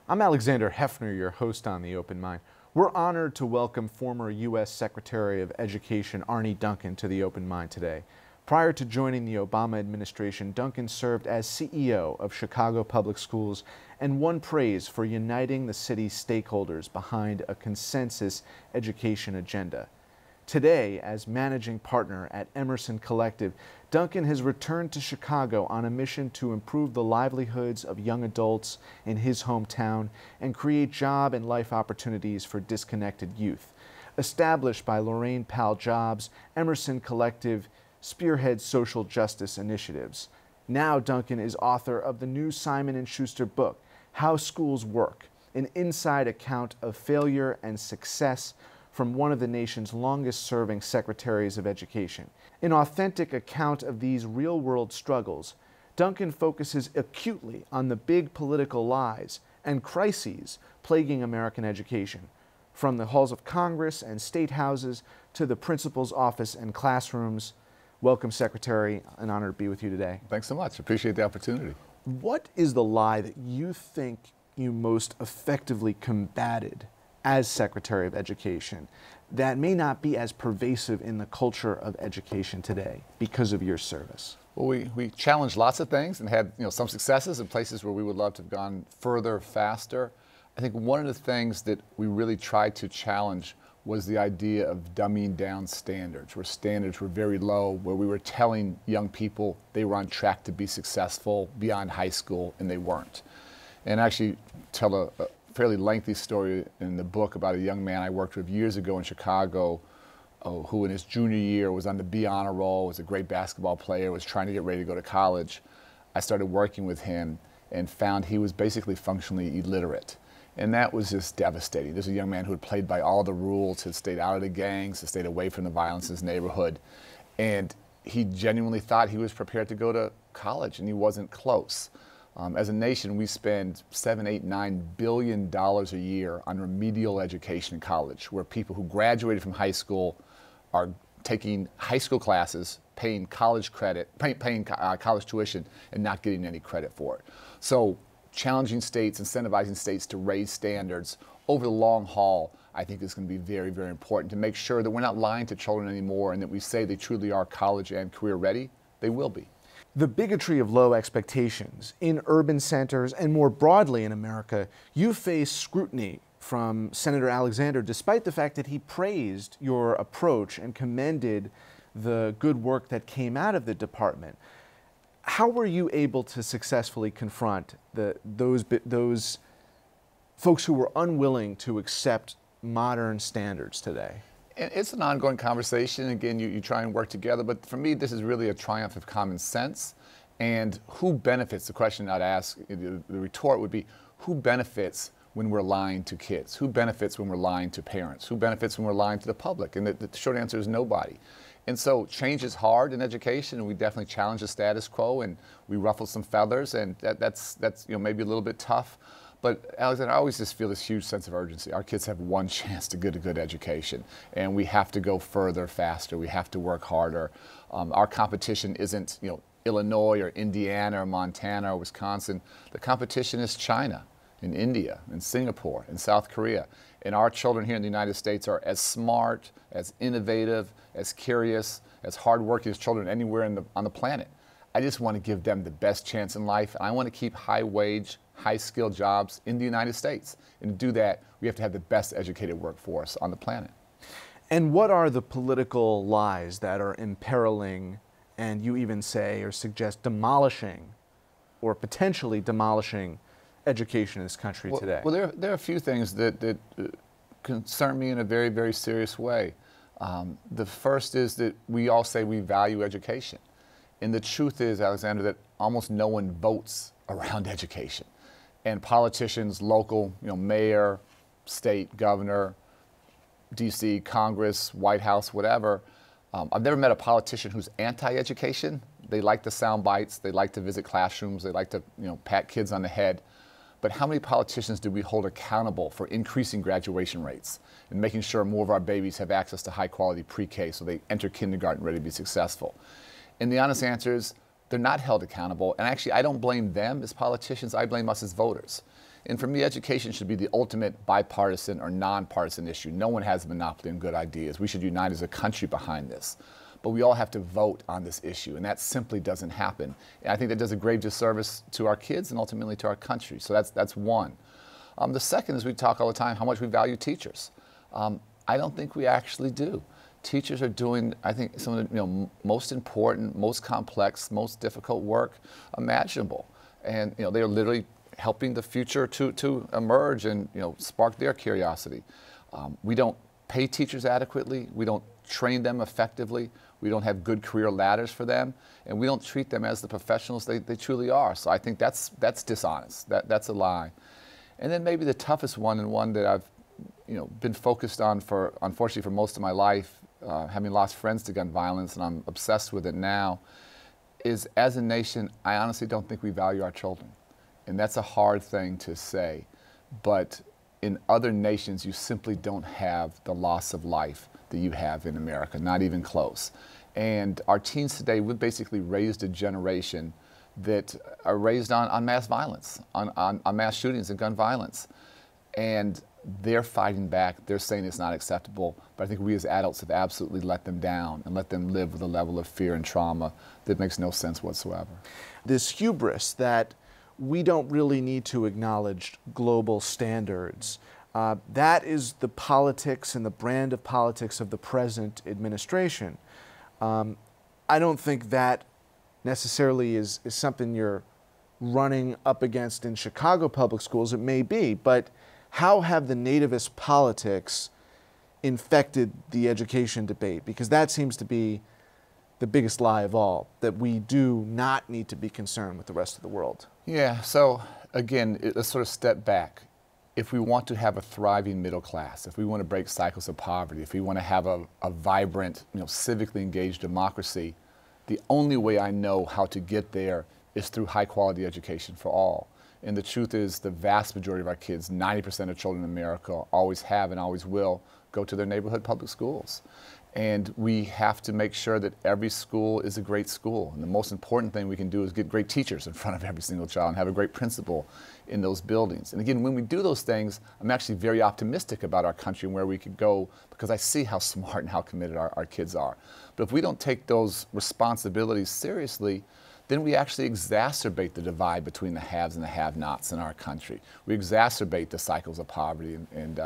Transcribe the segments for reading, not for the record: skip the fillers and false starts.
I'm Alexander Hefner, your host on The Open Mind. We're honored to welcome former U.S. Secretary of Education Arne Duncan to The Open Mind today. Prior to joining the Obama administration, Duncan served as CEO of Chicago Public Schools and won praise for uniting the city's stakeholders behind a consensus education agenda. Today, as managing partner at Emerson Collective, Duncan has returned to Chicago on a mission to improve the livelihoods of young adults in his hometown and create job and life opportunities for disconnected youth. Established by Laurene Powell Jobs, Emerson Collective spearheads social justice initiatives. Now Duncan is author of the new Simon and Schuster book, How Schools Work, an inside account of failure and success from one of the nation's longest-serving Secretaries of Education. An authentic account of these real-world struggles, Duncan focuses acutely on the big political lies and crises plaguing American education, from the halls of Congress and state houses to the principal's office and classrooms. Welcome, Secretary. An honor to be with you today. Thanks so much. Appreciate the opportunity. What is the lie that you think you most effectively combated as Secretary of Education that may not be as pervasive in the culture of education today because of your service? Well, we challenged lots of things and had some successes in places where we would love to have gone further, faster. I think one of the things that we really tried to challenge was the idea of dumbing down standards, where standards were very low, where we were telling young people they were on track to be successful beyond high school, and they weren't. And I actually tell a fairly lengthy story in the book about a young man I worked with years ago in Chicago who in his junior year was on the B honor roll, was a great basketball player, was trying to get ready to go to college. I started working with him and found he was basically functionally illiterate. And that was just devastating. There's a young man who had played by all the rules, had stayed out of the gangs, had stayed away from the violence in his neighborhood. And he genuinely thought he was prepared to go to college, and he wasn't close. As a nation, we spend $7, $8, $9 billion a year on remedial education in college, where people who graduated from high school are taking high school classes, paying college credit, paying college tuition, and not getting any credit for it. So challenging states, incentivizing states to raise standards over the long haul, I think is going to be very, very important to make sure that we're not lying to children anymore and that we say they truly are college and career ready. They will be. The bigotry of low expectations in urban centers and more broadly in America, you face scrutiny from Senator Alexander, despite the fact that he praised your approach and commended the good work that came out of the department. How were you able to successfully confront those folks who were unwilling to accept modern standards today? It's an ongoing conversation. Again, you try and work together, but for me, this is really a triumph of common sense. And who benefits? The question I'd ask, the retort would be, who benefits when we're lying to kids? Who benefits when we're lying to parents? Who benefits when we're lying to the public? And the short answer is nobody. And so change is hard in education, and we definitely challenge the status quo, and we ruffle some feathers, and that's maybe a little bit tough. But Alexander, I always just feel this huge sense of urgency. Our kids have one chance to get a good education, and we have to go further, faster. We have to work harder. Our competition isn't, Illinois or Indiana or Montana or Wisconsin. The competition is China and India and Singapore and South Korea. And our children here in the United States are as smart, as innovative, as curious, as hardworking as children anywhere on the planet. I just want to give them the best chance in life, and I want to keep high-wage, high-skilled jobs in the United States. And to do that, we have to have the best educated workforce on the planet. And what are the political lies that are imperiling, and you even say or suggest demolishing or potentially demolishing education in this country today? Well, there are a few things that concern me in a very, very serious way. The first is that we all say we value education. And the truth is, Alexander, that almost no one votes around education. And politicians, local, mayor, state, governor, D.C., Congress, White House, whatever, I've never met a politician who's anti-education. They like the sound bites. They like to visit classrooms. They like to, pat kids on the head. But how many politicians do we hold accountable for increasing graduation rates and making sure more of our babies have access to high-quality pre-K so they enter kindergarten ready to be successful? And the honest answer is they're not held accountable. And actually, I don't blame them as politicians. I blame us as voters. And for me, education should be the ultimate bipartisan or nonpartisan issue. No one has a monopoly on good ideas. We should unite as a country behind this. But we all have to vote on this issue, and that simply doesn't happen. And I think that does a grave disservice to our kids and ultimately to our country. So that's one. The second is we talk all the time how much we value teachers. I don't think we actually do. Teachers are doing, I think, some of the most important, most complex, most difficult work imaginable. And they are literally helping the future to emerge and spark their curiosity. We don't pay teachers adequately. We don't train them effectively. We don't have good career ladders for them, and we don't treat them as the professionals they truly are. So I think that's dishonest. That's a lie. And then maybe the toughest one, and one that I've been focused on unfortunately for most of my life, having lost friends to gun violence, and I'm obsessed with it now, is as a nation, I honestly don't think we value our children. And that's a hard thing to say, but in other nations, you simply don't have the loss of life that you have in America, not even close. And our teens today, we've basically raised a generation that are raised on mass violence, on mass shootings and gun violence. And they're fighting back. They're saying it's not acceptable. But I think we as adults have absolutely let them down and let them live with a level of fear and trauma that makes no sense whatsoever. This hubris that we don't really need to acknowledge global standards, that is the politics and the brand of politics of the present administration. I don't think that necessarily is something you're running up against in Chicago public schools. It may be, but how have the nativist politics infected the education debate? Because that seems to be the biggest lie of all, that we do not need to be concerned with the rest of the world. Yeah, so again, let's sort of step back. If we want to have a thriving middle class, if we want to break cycles of poverty, if we want to have a vibrant, civically engaged democracy, the only way I know how to get there is through high quality education for all. And the truth is the vast majority of our kids, 90% of children in America, always have and always will go to their neighborhood public schools. And we have to make sure that every school is a great school. And the most important thing we can do is get great teachers in front of every single child and have a great principal in those buildings. And again, when we do those things, I'm actually very optimistic about our country and where we could go, because I see how smart and how committed our kids are. But if we don't take those responsibilities seriously, then we actually exacerbate the divide between the haves and the have-nots in our country. We exacerbate the cycles of poverty and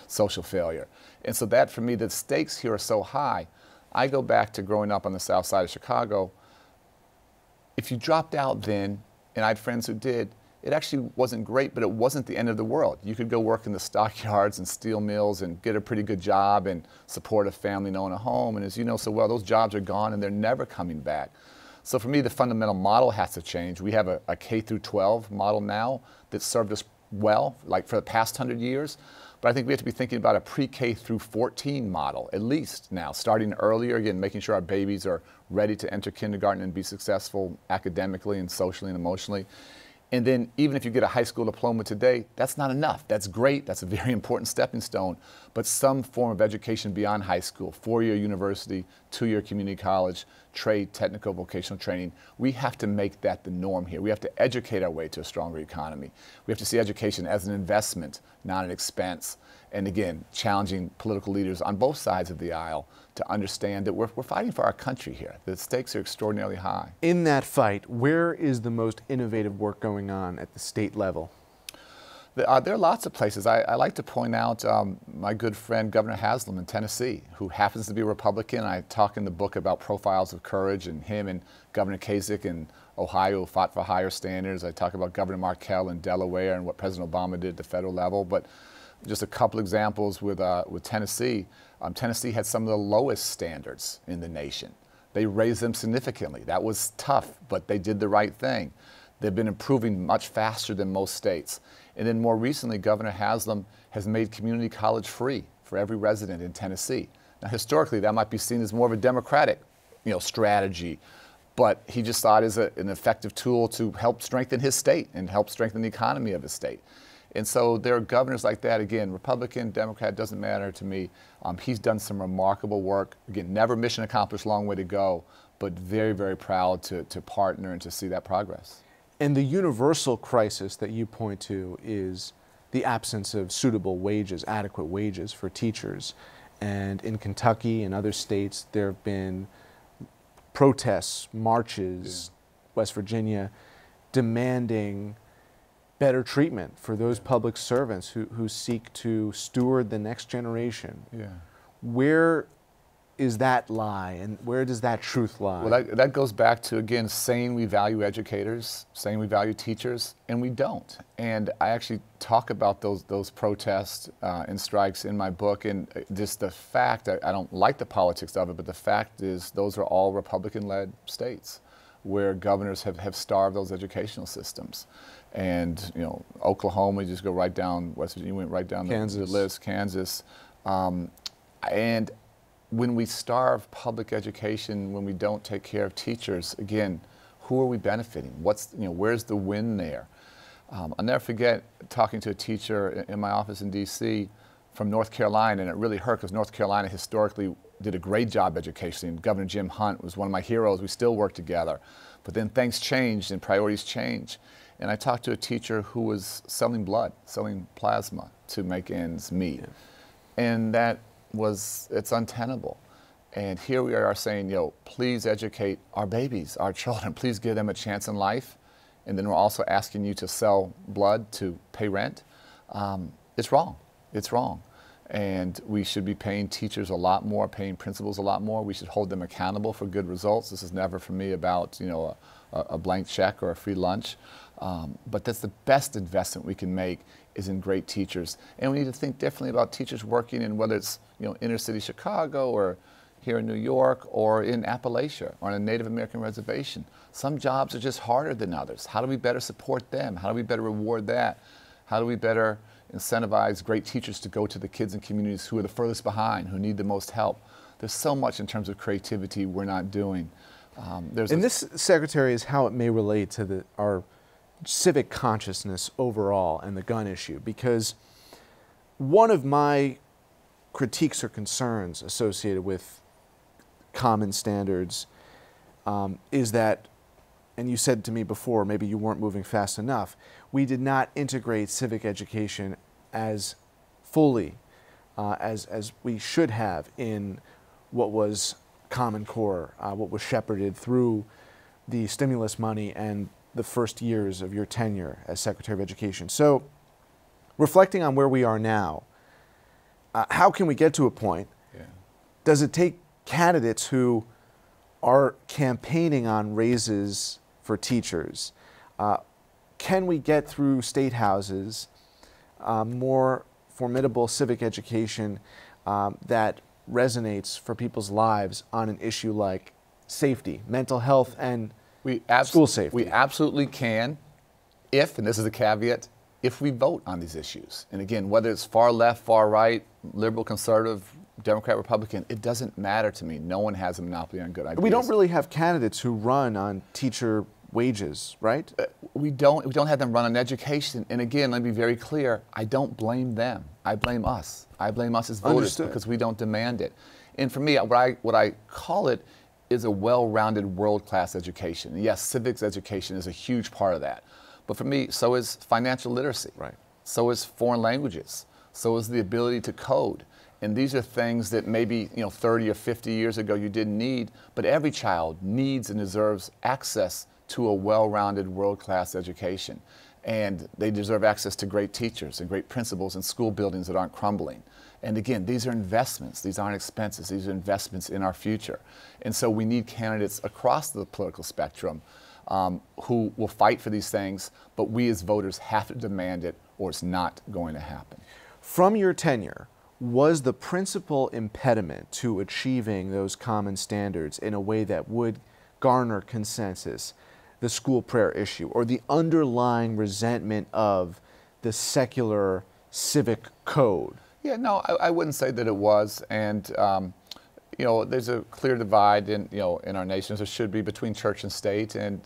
social failure. And so that, for me, the stakes here are so high. I go back to growing up on the south side of Chicago. If you dropped out then, and I had friends who did, it actually wasn't great, but it wasn't the end of the world. You could go work in the stockyards and steel mills and get a pretty good job and support a family and own a home. And as you know so well, those jobs are gone and they're never coming back. So for me, the fundamental model has to change. We have a K through 12 model now that served us well, like for the past 100 years. But I think we have to be thinking about a pre-K through 14 model, at least now, starting earlier, again, making sure our babies are ready to enter kindergarten and be successful academically and socially and emotionally. And then even if you get a high school diploma today, that's not enough. That's great. That's a very important stepping stone. But some form of education beyond high school, 4-year university, 2-year community college, trade, technical, vocational training, we have to make that the norm here. We have to educate our way to a stronger economy. We have to see education as an investment, not an expense. And again, challenging political leaders on both sides of the aisle to understand that we're fighting for our country here. The stakes are extraordinarily high. In that fight, where is the most innovative work going on at the state level? There are lots of places. I like to point out my good friend Governor Haslam in Tennessee, who happens to be a Republican. I talk in the book about profiles of courage, and him and Governor Kasich in Ohio fought for higher standards. I talk about Governor Markell in Delaware and what President Obama did at the federal level. But just a couple examples with Tennessee. Tennessee had some of the lowest standards in the nation. They raised them significantly. That was tough, but they did the right thing. They've been improving much faster than most states. And then more recently, Governor Haslam has made community college free for every resident in Tennessee. Now, historically, that might be seen as more of a Democratic, strategy, but he just saw it as an effective tool to help strengthen his state and help strengthen the economy of his state. And so there are governors like that, again, Republican, Democrat, doesn't matter to me. He's done some remarkable work. Again, never mission accomplished, long way to go, but very, very proud to partner and to see that progress. And the universal crisis that you point to is the absence of suitable wages, adequate wages for teachers. And in Kentucky and other states, there have been protests, marches, West Virginia, demanding better treatment for those public servants who seek to steward the next generation. Where is that lie, and where does that truth lie? Well, that goes back to, again, saying we value educators, saying we value teachers, and we don't. And I actually talk about those protests and strikes in my book, and just the fact, I don't like the politics of it, but the fact is those are all Republican-led states where governors have starved those educational systems. And, you know, Oklahoma, you just go right down, West Virginia, you went right down the list, Kansas. And when we starve public education, when we don't take care of teachers, again, who are we benefiting? Where's the win there? I'll never forget talking to a teacher in my office in D.C. from North Carolina, and it really hurt because North Carolina historically did a great job education. Governor Jim Hunt was one of my heroes. We still work together. But then things changed and priorities changed. And I talked to a teacher who was selling blood, selling plasma to make ends meet. And it's untenable. And here we are saying, please educate our babies, our children, please give them a chance in life. And then we're also asking you to sell blood to pay rent. It's wrong. It's wrong. And we should be paying teachers a lot more, paying principals a lot more. We should hold them accountable for good results. This is never for me about, a blank check or a free lunch. But that's the best investment we can make is in great teachers. And we need to think differently about teachers working in whether it's inner city Chicago or here in New York or in Appalachia or on a Native American reservation. Some jobs are just harder than others. How do we better support them? How do we better reward that? How do we better incentivize great teachers to go to the kids and communities who are the furthest behind, who need the most help? There's so much in terms of creativity we're not doing. And this, Secretary, is how it may relate to our civic consciousness overall and the gun issue, because one of my critiques or concerns associated with common standards is that, and you said to me before, maybe you weren't moving fast enough, we did not integrate civic education as fully as we should have in what was Common Core, what was shepherded through the stimulus money and the first years of your tenure as Secretary of Education. So, reflecting on where we are now, how can we get to a point? Does it take candidates who are campaigning on raises for teachers? Can we get through state houses more formidable civic education that resonates for people's lives on an issue like safety, mental health, and school safety? We absolutely can if, and this is a caveat, if we vote on these issues. And again, whether it's far left, far right, liberal, conservative, Democrat, Republican, it doesn't matter to me. No one has a monopoly on good ideas. We don't really have candidates who run on teacher wages, right? We don't have them run on education. And again, let me be very clear, I don't blame them. I blame us. I blame us as voters because we don't demand it. And for me, what I call it is a well-rounded world-class education. And yes, civics education is a huge part of that. But for me, so is financial literacy. Right. So is foreign languages. So is the ability to code. And these are things that maybe 30 or 50 years ago you didn't need, but every child needs and deserves access to a well-rounded world-class education. And they deserve access to great teachers and great principals and school buildings that aren't crumbling. And again, these are investments. These aren't expenses. These are investments in our future. And so we need candidates across the political spectrum who will fight for these things, but we as voters have to demand it or it's not going to happen. From your tenure, was the principal impediment to achieving those common standards in a way that would garner consensus the school prayer issue, or the underlying resentment of the secular civic code? Yeah, no, I wouldn't say that it was. And there's a clear divide in our nation, as there should be, between church and state, and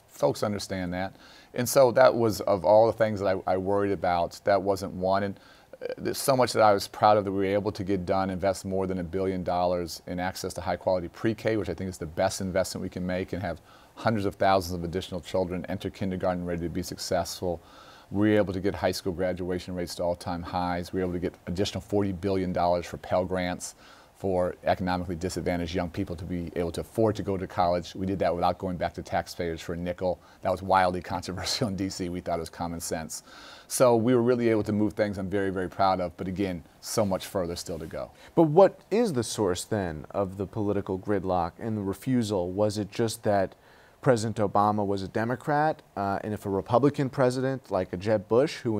folks understand that. And so that was, of all the things that I worried about, that wasn't one. And there's so much that I was proud of that we were able to get done, invest more than $1 billion in access to high quality pre-K, which I think is the best investment we can make, and have hundreds of thousands of additional children enter kindergarten ready to be successful. We were able to get high school graduation rates to all-time highs. We were able to get additional $40 billion for Pell Grants for economically disadvantaged young people to be able to afford to go to college. We did that without going back to taxpayers for a nickel. That was wildly controversial in DC. We thought it was common sense. So we were really able to move things I'm very, very proud of, but again, so much further still to go. But what is the source then of the political gridlock and the refusal? Was it just that President Obama was a Democrat, and if a Republican president like a Jeb Bush, who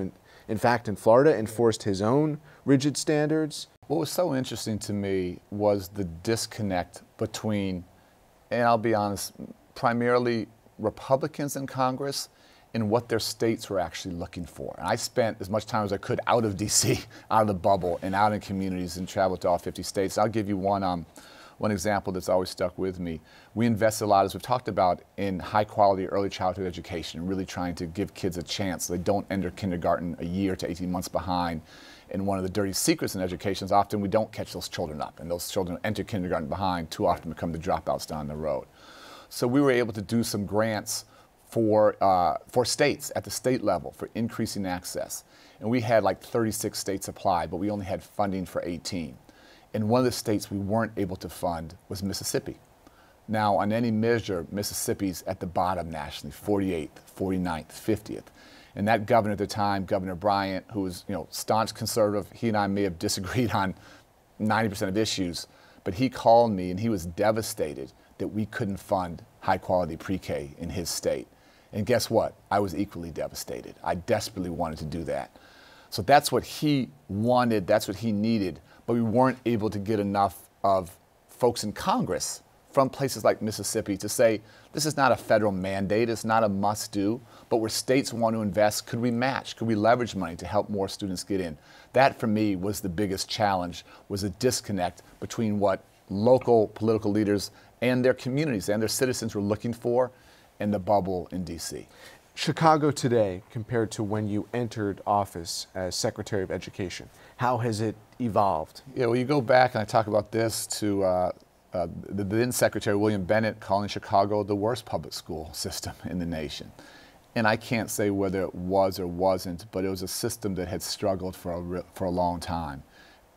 in fact in Florida enforced his own rigid standards? What was so interesting to me was the disconnect between, and I'll be honest, primarily Republicans in Congress and what their states were actually looking for. And I spent as much time as I could out of DC, out of the bubble, and out in communities and traveled to all 50 states. I'll give you one example that's always stuck with me. We invested a lot, as we've talked about, in high quality early childhood education and really trying to give kids a chance so they don't enter kindergarten a year to 18 months behind. And one of the dirty secrets in education is often we don't catch those children up, and those children enter kindergarten behind, too often become the dropouts down the road. So we were able to do some grants for states at the state level for increasing access. And we had like 36 states apply, but we only had funding for 18. And one of the states we weren't able to fund was Mississippi. Now, on any measure, Mississippi's at the bottom nationally, 48th, 49th, 50th. And that governor at the time, Governor Bryant, who was, staunch conservative, he and I may have disagreed on 90% of issues, but he called me and he was devastated that we couldn't fund high quality pre-K in his state. And guess what? I was equally devastated. I desperately wanted to do that. So that's what he wanted, that's what he needed, but we weren't able to get enough of folks in Congress from places like Mississippi to say, this is not a federal mandate, it's not a must-do, but where states want to invest, could we match? Could we leverage money to help more students get in? That, for me, was the biggest challenge, was a disconnect between what local political leaders and their communities and their citizens were looking for and the bubble in D.C. Chicago today, compared to when you entered office as Secretary of Education, how has it evolved? Yeah, well, you go back, and I talk about this, to the then Secretary William Bennett calling Chicago the worst public school system in the nation. And I can't say whether it was or wasn't, but it was a system that had struggled for a long time.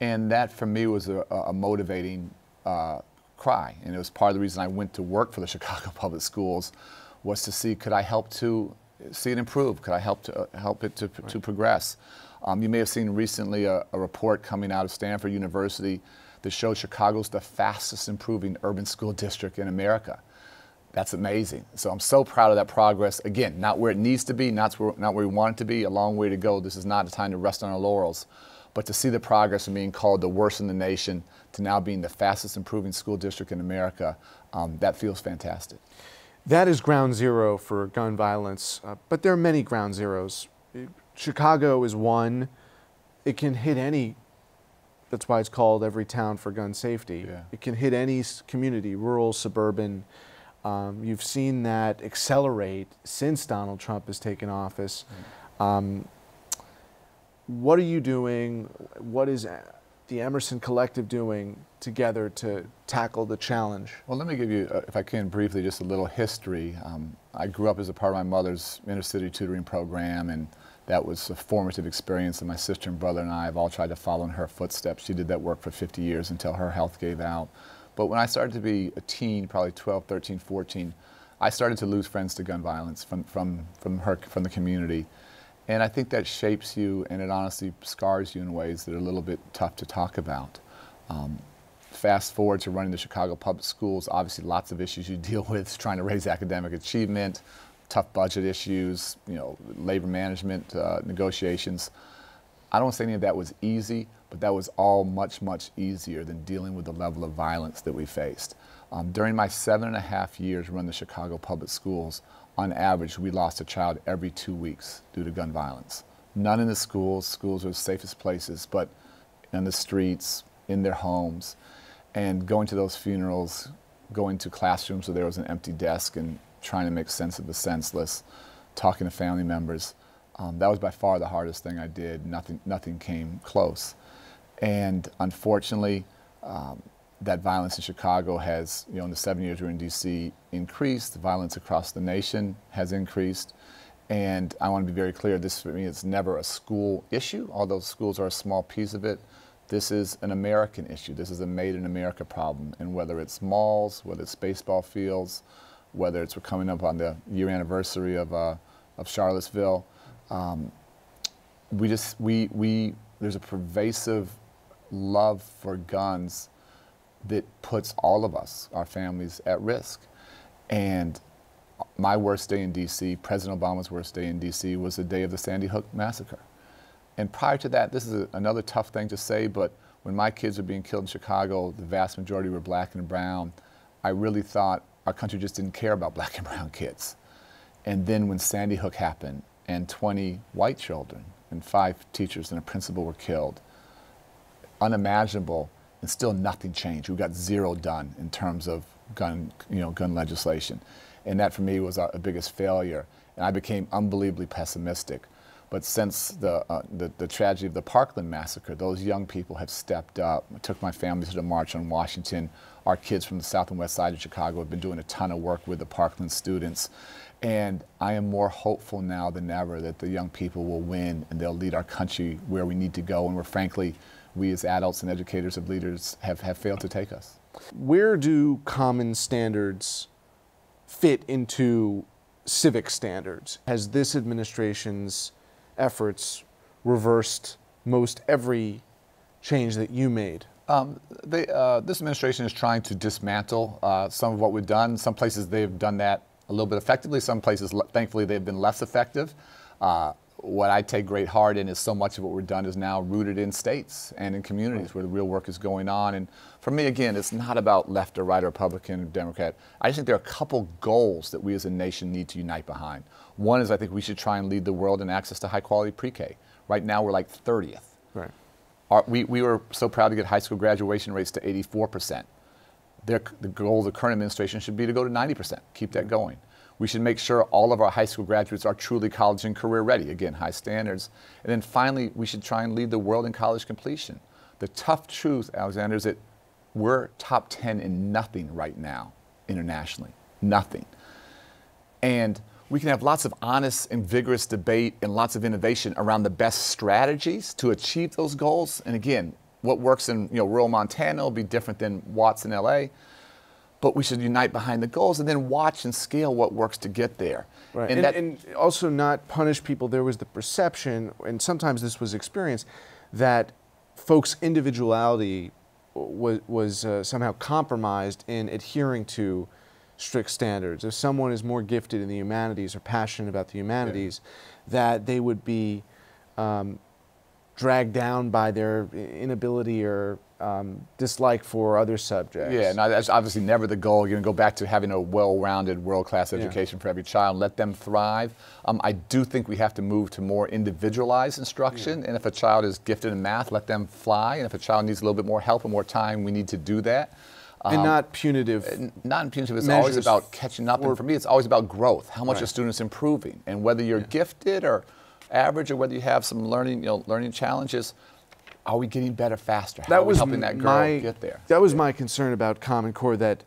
And that, for me, was a motivating cry. And it was part of the reason I went to work for the Chicago Public Schools, was to see, could I help to see it improve? Could I help it to progress? You may have seen recently a report coming out of Stanford University that showed Chicago's the fastest improving urban school district in America. That's amazing. So I'm so proud of that progress. Again, not where it needs to be, not where we want it to be, a long way to go. This is not a time to rest on our laurels. But to see the progress from being called the worst in the nation to now being the fastest improving school district in America, that feels fantastic. That is ground zero for gun violence, but there are many ground zeros. Chicago is one. It can hit any, that's why it's called every town for gun safety. Yeah. It can hit any community, rural, suburban. You've seen that accelerate since Donald Trump has taken office. What are you doing? What is the Emerson Collective doing together to tackle the challenge? Well, let me give you, if I can briefly, just a little history. I grew up as a part of my mother's inner city tutoring program, and that was a formative experience, and my sister and brother and I have all tried to follow in her footsteps. She did that work for 50 years until her health gave out. But when I started to be a teen, probably 12, 13, 14, I started to lose friends to gun violence from the community. And I think that shapes you, and it honestly scars you in ways that are a little bit tough to talk about. Fast forward to running the Chicago Public Schools, obviously lots of issues you deal with, trying to raise academic achievement, tough budget issues, labor management, negotiations. I don't say any of that was easy, but that was all much, much easier than dealing with the level of violence that we faced. During my 7.5 years running the Chicago Public Schools, on average, we lost a child every 2 weeks due to gun violence. None in the schools. Schools were the safest places, but in the streets, in their homes, and going to those funerals, going to classrooms where there was an empty desk and trying to make sense of the senseless, talking to family members. That was by far the hardest thing I did. Nothing came close. And unfortunately, that violence in Chicago has, in the 7 years we're in D.C., increased. The violence across the nation has increased. And I want to be very clear, this for me is never a school issue, although schools are a small piece of it. This is an American issue. This is a made in America problem. And whether it's malls, whether it's baseball fields, whether it's we're coming up on the year anniversary of Charlottesville, there's a pervasive love for guns that puts all of us, our families, at risk. And my worst day in D.C., President Obama's worst day in D.C., was the day of the Sandy Hook massacre. And prior to that, this is another tough thing to say, but when my kids were being killed in Chicago, the vast majority were black and brown. I really thought our country just didn't care about black and brown kids. And then when Sandy Hook happened and 20 white children and 5 teachers and a principal were killed, unimaginable, and still nothing changed. We got 0 done in terms of gun legislation. And that for me was our biggest failure. And I became unbelievably pessimistic. But since the tragedy of the Parkland massacre, those young people have stepped up. I took my family to the March on Washington. Our kids from the south and west side of Chicago have been doing a ton of work with the Parkland students. And I am more hopeful now than ever that the young people will win and they'll lead our country where we need to go, and where frankly, we as adults and educators and leaders have failed to take us. Where do common standards fit into civic standards? Has this administration's efforts reversed most every change that you made? This administration is trying to dismantle some of what we've done. Some places they've done that a little bit effectively. Some places, thankfully, they've been less effective. What I take great heart in is so much of what we've done is now rooted in states and in communities where the real work is going on. And for me, again, it's not about left or right, or Republican or Democrat. I just think there are a couple goals that we as a nation need to unite behind. One is I think we should try and lead the world in access to high-quality pre-K. Right now, we're like 30th. Right. We were so proud to get high school graduation rates to 84%. The goal of the current administration should be to go to 90%. Keep that going. We should make sure all of our high school graduates are truly college and career ready. Again, high standards. And then finally, we should try and lead the world in college completion. The tough truth, Alexander, is that we're top 10 in nothing right now internationally. Nothing. And we can have lots of honest and vigorous debate and lots of innovation around the best strategies to achieve those goals. And again, what works in rural Montana will be different than Watts in LA. But we should unite behind the goals and then watch and scale what works to get there. Right. And also not punish people. There was the perception, and sometimes this was experienced, that folks' individuality was somehow compromised in adhering to strict standards. If someone is more gifted in the humanities or passionate about the humanities, that they would be dragged down by their inability or dislike for other subjects. Yeah, no, that's obviously never the goal. You're going to go back to having a well-rounded, world-class education for every child, let them thrive. I do think we have to move to more individualized instruction, and if a child is gifted in math, let them fly, and if a child needs a little bit more help and more time, we need to do that. And not punitive. Not punitive. It's always about catching up, and for me, it's always about growth. How much a student's improving, and whether you're gifted or average, or whether you have some learning challenges, are we getting better faster? How are we helping that girl get there? That was my concern about Common Core, that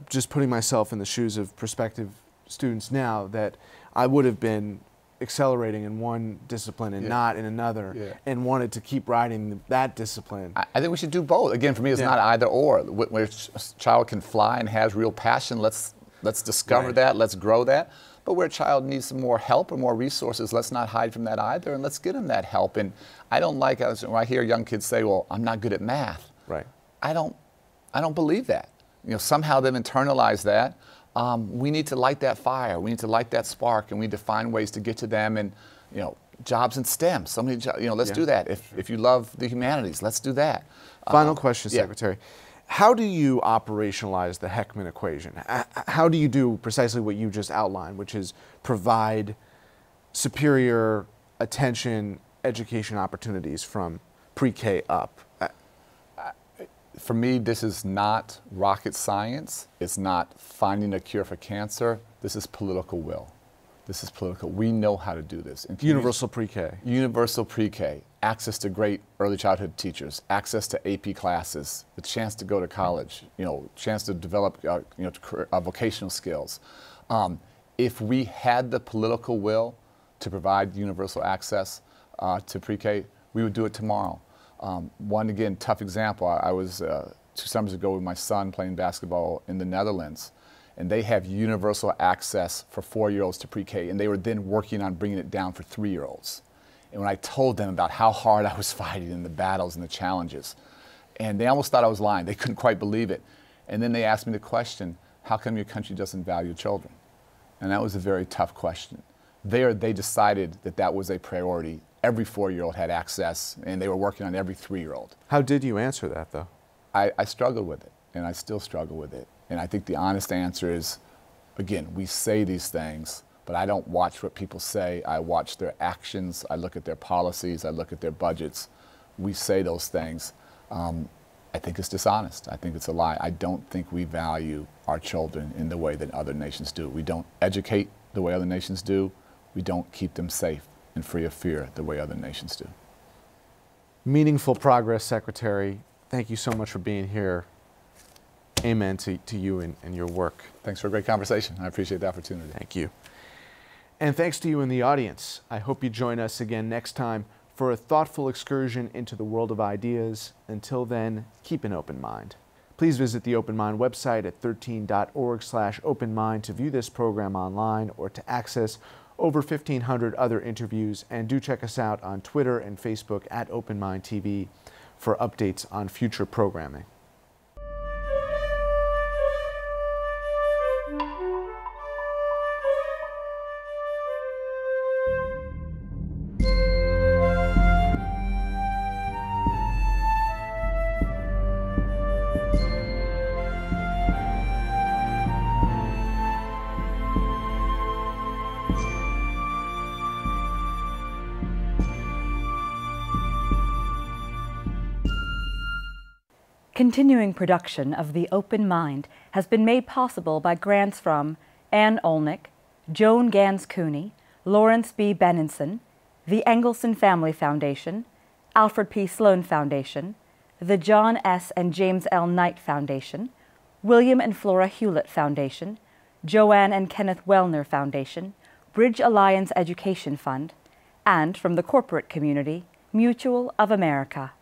just putting myself in the shoes of prospective students now, that I would have been accelerating in one discipline and not in another, and wanted to keep riding that discipline. I think we should do both. Again, for me, it's not either or. Where a child can fly and has real passion, let's discover that, let's grow that. But where a child needs some more help or more resources, let's not hide from that either, and let's get them that help. And I don't like when I hear young kids say, "Well, I'm not good at math." Right. I don't believe that. Somehow they've internalized that. We need to light that fire. We need to light that spark, and we need to find ways to get to them. And jobs in STEM. So many, let's do that. If you love the humanities, let's do that. Final question, Secretary. How do you operationalize the Heckman equation? How do you do precisely what you just outlined, which is provide superior attention, education opportunities from pre-K up? For me, this is not rocket science. It's not finding a cure for cancer. This is political will. this is political. We know how to do this. Universal pre-K. Universal pre-K, access to great early childhood teachers, access to AP classes, the chance to go to college, chance to develop vocational skills. If we had the political will to provide universal access to pre-K, we would do it tomorrow. One, again, tough example, I was 2 summers ago with my son playing basketball in the Netherlands, and they have universal access for 4-year-olds to pre-K, and they were then working on bringing it down for 3-year-olds. And when I told them about how hard I was fighting and the battles and the challenges, and they almost thought I was lying. They couldn't quite believe it. And then they asked me the question, how come your country doesn't value children? And that was a very tough question. There, they decided that that was a priority. Every 4-year-old had access, and they were working on every 3-year-old. How did you answer that, though? I struggled with it, and I still struggle with it. And I think the honest answer is, again, we say these things, but I don't watch what people say. I watch their actions. I look at their policies. I look at their budgets. We say those things. I think it's dishonest. I think it's a lie. I don't think we value our children in the way that other nations do. We don't educate the way other nations do. We don't keep them safe and free of fear the way other nations do. Meaningful progress, Secretary. Thank you so much for being here. Amen to you and your work. Thanks for a great conversation. I appreciate the opportunity. Thank you. And thanks to you in the audience. I hope you join us again next time for a thoughtful excursion into the world of ideas. Until then, keep an open mind. Please visit the Open Mind website at 13.org/openmind to view this program online or to access over 1,500 other interviews. And do check us out on Twitter and Facebook at Open Mind TV for updates on future programming. Continuing production of The Open Mind has been made possible by grants from Ann Olnick, Joan Gans Cooney, Lawrence B. Benenson, the Angelson Family Foundation, Alfred P. Sloan Foundation, the John S. and James L. Knight Foundation, William and Flora Hewlett Foundation, Joann and Kenneth Wellner Foundation, Bridge Alliance Education Fund, and from the corporate community, Mutual of America.